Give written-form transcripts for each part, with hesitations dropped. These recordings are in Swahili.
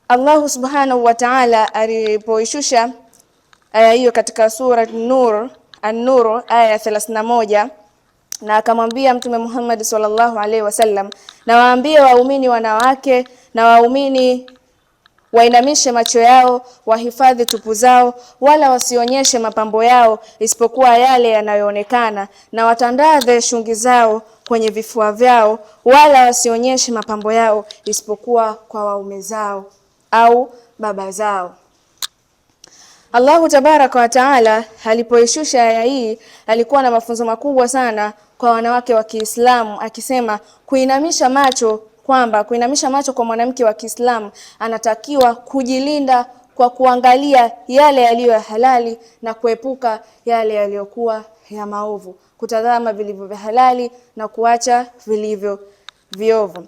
Allah subhanahu wa ta'ala alipoishusha aya hiyo katika sura An-Nur aya 31, na akamwambia Mtume Muhammad sallallahu alaihi wasallam, na waambie waumini wanawake na waumini wainamishe macho yao, wahifadhi tupu zao, wala wasionyeshe mapambo yao isipokuwa yale yanayoonekana, na watandaze shungi zao kwenye vifua vyao, wala wasionyeshe mapambo yao isipokuwa kwa waume zao au baba zao. Allahu tabaraka wa taala alipoishusha aya hii alikuwa na mafunzo makubwa sana kwa wanawake wa Kiislamu, akisema kuinamisha macho kwa mwanamke wa Kiislamu anatakiwa kujilinda kwa kuangalia yale yaliyo ya halali na kuepuka yale yaliyokuwa ya maovu, kutazama vilivyo vya halali na kuacha vilivyo viovu,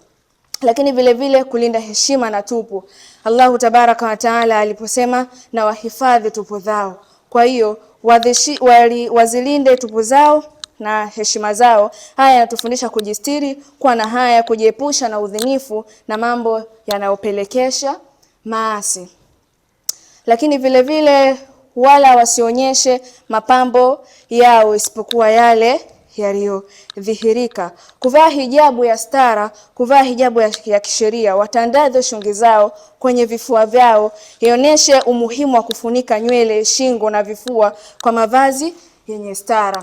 lakini vile vile kulinda heshima na tupu. Allahu tabaraka wa taala aliposema na wahifadhi tupu zao, kwa hiyo wazilinde tupu zao na heshima zao. Haya yanatufundisha kujistiri, kwa na haya kujiepusha na udhinifu na mambo yanayopelekesha maasi, lakini vile vile wala wasionyeshe mapambo yao isipokuwa yale yaliyodhihirika. Kuvaa hijabu ya stara, kuvaa hijabu ya kisheria, watandaze shungi zao kwenye vifua vyao, ionyeshe umuhimu wa kufunika nywele, shingo na vifua kwa mavazi yenye stara.